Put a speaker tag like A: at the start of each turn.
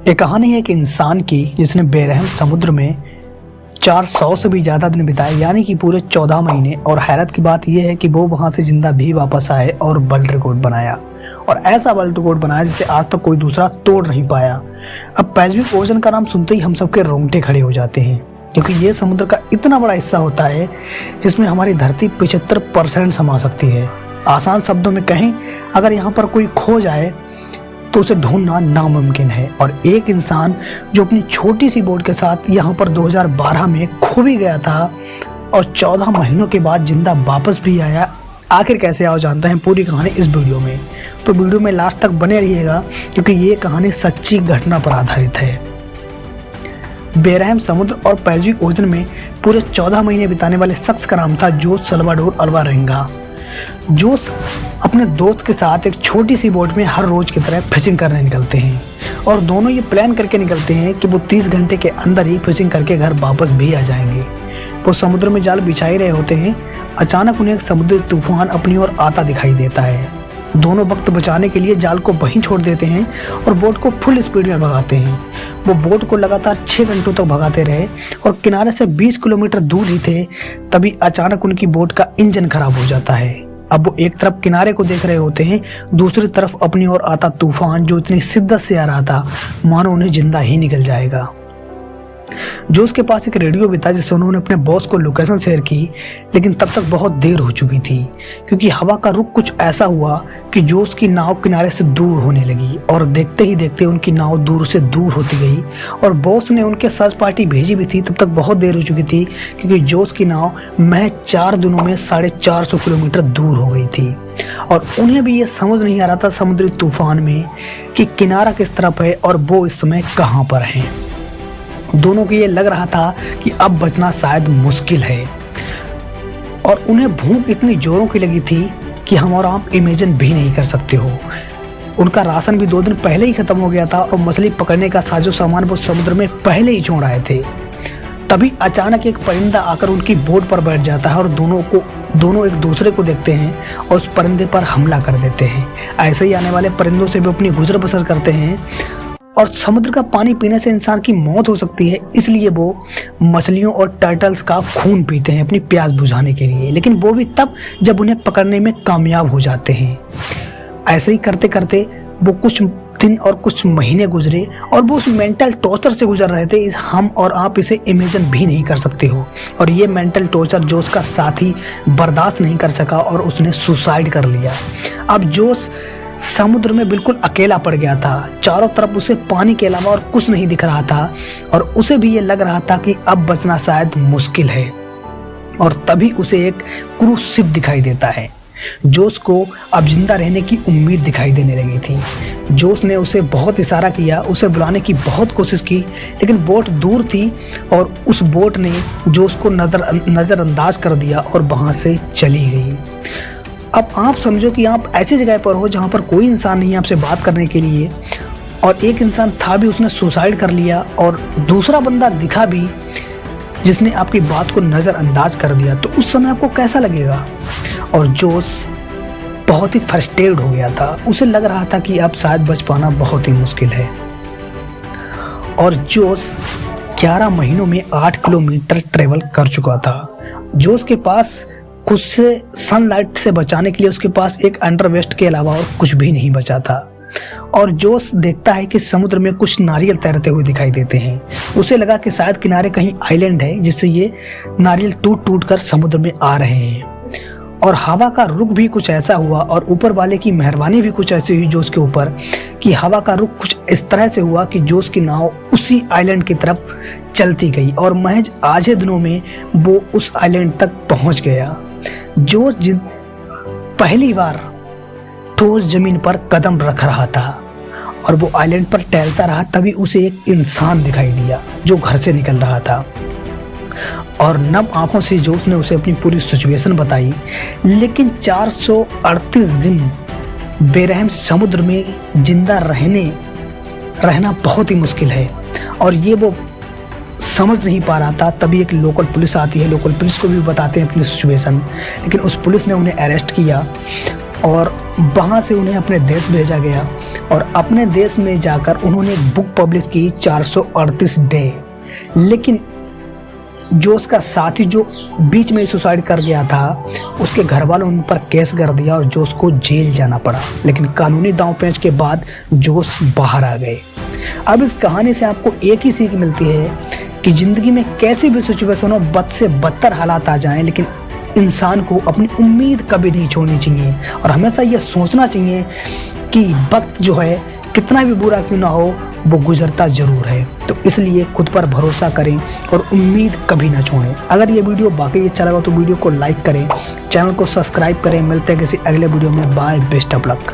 A: ये कहानी है एक इंसान की जिसने बेरहम समुद्र में 400 से भी ज़्यादा दिन बिताए, यानी कि पूरे 14 महीने। और हैरत की बात यह है कि वो वहाँ से जिंदा भी वापस आए और वर्ल्ड रिकॉर्ड बनाया, और ऐसा वर्ल्ड रिकॉर्ड बनाया जिसे आज तक कोई दूसरा तोड़ नहीं पाया। अब पैसिफिक ओशन का नाम सुनते ही हम सबके रोंगटे खड़े हो जाते हैं, क्योंकि ये समुद्र का इतना बड़ा हिस्सा होता है जिसमें हमारी धरती 75% समा सकती है। आसान शब्दों में कहें, अगर यहाँ पर कोई खो जाए तो उसे ढूंढना नामुमकिन है। और एक इंसान जो अपनी छोटी सी बोट के साथ यहाँ पर 2012 में खो भी गया था और 14 महीनों के बाद जिंदा वापस भी आया, आखिर कैसे आओ जानते हैं पूरी कहानी इस वीडियो में। तो वीडियो में लास्ट तक बने रहिएगा, क्योंकि ये कहानी सच्ची घटना पर आधारित है। बेरहम समुद्र और पैसिफिक ओशन में पूरे 14 महीने बिताने वाले शख्स का नाम था जोस सल्वाडोर अल्वारेंगा। जोस अपने दोस्त के साथ एक छोटी सी बोट में हर रोज की तरह फिशिंग करने निकलते हैं, और दोनों ये प्लान करके निकलते हैं कि वो 30 घंटे के अंदर ही फिशिंग करके घर वापस भी आ जाएंगे। वो समुद्र में जाल बिछा ही रहे होते हैं, अचानक उन्हें एक समुद्री तूफान अपनी ओर आता दिखाई देता है। दोनों वक्त बचाने के लिए जाल को वहीं छोड़ देते हैं और बोट को फुल स्पीड में भगाते हैं। वो बोट को लगातार 6 घंटों तक भगाते रहे और किनारे से 20 किलोमीटर दूर ही थे, तभी अचानक उनकी बोट का इंजन खराब हो जाता है। अब वो एक तरफ किनारे को देख रहे होते हैं, दूसरी तरफ अपनी ओर आता तूफान जो इतनी शिद्दत से आ रहा था मानो उन्हें जिंदा ही निकल जाएगा। जोस के पास एक रेडियो भी था जिससे उन्होंने अपने बॉस को लोकेशन शेयर की, लेकिन तब तक बहुत देर हो चुकी थी, क्योंकि हवा का रुख कुछ ऐसा हुआ कि जोस की नाव किनारे से दूर होने लगी, और देखते ही देखते उनकी नाव दूर से दूर होती गई। और बॉस ने उनके सर्च पार्टी भेजी भी थी, तब तक बहुत देर हो चुकी थी, क्योंकि जोस की नाव महज 4 दिनों में 450 किलोमीटर दूर हो गई थी। और उन्हें भी ये समझ नहीं आ रहा था समुद्री तूफान में कि किनारा किस तरफ है और वो इस समय कहाँ पर हैं। दोनों को ये लग रहा था कि अब बचना शायद मुश्किल है, और उन्हें भूख इतनी जोरों की लगी थी कि हम और आप इमेजिन भी नहीं कर सकते हो। उनका राशन भी 2 दिन पहले ही खत्म हो गया था, और मछली पकड़ने का साजो सामान वो समुद्र में पहले ही छोड़ आए थे। तभी अचानक एक परिंदा आकर उनकी बोट पर बैठ जाता है, और दोनों एक दूसरे को देखते हैं और उस परिंदे पर हमला कर देते हैं। ऐसे ही आने वाले परिंदों से भी अपनी गुजर बसर करते हैं, और समुद्र का पानी पीने से इंसान की मौत हो सकती है, इसलिए वो मछलियों और टर्टल्स का खून पीते हैं अपनी प्यास बुझाने के लिए, लेकिन वो भी तब जब उन्हें पकड़ने में कामयाब हो जाते हैं। ऐसे ही करते करते वो कुछ दिन और कुछ महीने गुजरे, और वो उस मेंटल टॉर्चर से गुजर रहे थे, हम और आप इसे इमेजिन भी नहीं कर सकते हो। और ये मेंटल टॉर्चर जोस का साथी बर्दाश्त नहीं कर सका और उसने सुसाइड कर लिया। अब जोस समुद्र में बिल्कुल अकेला पड़ गया था, चारों तरफ उसे पानी के अलावा और कुछ नहीं दिख रहा था, और उसे भी ये लग रहा था कि अब बचना शायद मुश्किल है। और तभी उसे एक क्रूज शिप दिखाई देता है। जोस को अब जिंदा रहने की उम्मीद दिखाई देने लगी थी। जोस ने उसे बहुत इशारा किया, उसे बुलाने की बहुत कोशिश की, लेकिन बोट दूर थी और उस बोट ने जोस को नज़रअंदाज कर दिया और वहाँ से चली गई। अब आप समझो कि आप ऐसी जगह पर हो जहाँ पर कोई इंसान नहीं है आपसे बात करने के लिए, और एक इंसान था भी, उसने सुसाइड कर लिया, और दूसरा बंदा दिखा भी जिसने आपकी बात को नज़रअंदाज कर दिया। तो उस समय आपको कैसा लगेगा? और जोस बहुत ही फ्रस्ट्रेटेड हो गया था, उसे लग रहा था कि अब शायद बच पाना बहुत ही मुश्किल है। और जोस 11 महीनों में 8 किलोमीटर ट्रेवल कर चुका था। जोस के पास खुद से सनलाइट से बचाने के लिए उसके पास एक अंडरवेस्ट के अलावा और कुछ भी नहीं बचा था। और जोस देखता है कि समुद्र में कुछ नारियल तैरते हुए दिखाई देते हैं। उसे लगा कि शायद किनारे कहीं आइलैंड है, जिससे ये नारियल टूट टूट कर समुद्र में आ रहे हैं। और हवा का रुख भी कुछ ऐसा हुआ, और ऊपर वाले की मेहरबानी भी कुछ ऐसी हुई जोस के ऊपर, कि हवा का रुख कुछ इस तरह से हुआ कि जोस की नाव उसी आइलैंड की तरफ चलती गई, और महज आधे दिनों में वो उस आइलैंड तक पहुंच गया। जोस पहली बार ठोस जमीन पर कदम रख रहा था, और वो आइलैंड पर टहलता रहा, तभी उसे एक इंसान दिखाई दिया जो घर से निकल रहा था। और नम आंखों से जोस ने उसे अपनी पूरी सिचुएशन बताई। लेकिन 438 दिन बेरहम समुद्र में जिंदा रहना बहुत ही मुश्किल है, और ये वो समझ नहीं पा रहा था। तभी एक लोकल पुलिस आती है, लोकल पुलिस को भी बताते हैं अपनी सिचुएशन, लेकिन उस पुलिस ने उन्हें अरेस्ट किया और वहाँ से उन्हें अपने देश भेजा गया। और अपने देश में जाकर उन्होंने एक बुक पब्लिश की 438 डे। लेकिन जो उसका साथी जो बीच में सुसाइड कर गया था, उसके घर वालों ने उन पर केस कर दिया और जोश को जेल जाना पड़ा। लेकिन कानूनी दांव पेच के बाद जोश बाहर आ गए। अब इस कहानी से आपको एक ही सीख मिलती है कि ज़िंदगी में कैसी भी सिचुएशन हो, बद से बदतर हालात आ जाएं, लेकिन इंसान को अपनी उम्मीद कभी नहीं छोड़नी चाहिए और हमेशा ये सोचना चाहिए कि वक्त जो है कितना भी बुरा क्यों ना हो, वो गुजरता जरूर है। तो इसलिए खुद पर भरोसा करें और उम्मीद कभी ना छोड़ें। अगर ये वीडियो वाकई अच्छा लगा तो वीडियो को लाइक करें, चैनल को सब्सक्राइब करें। मिलते हैं किसी अगले वीडियो में। Bye, best of luck.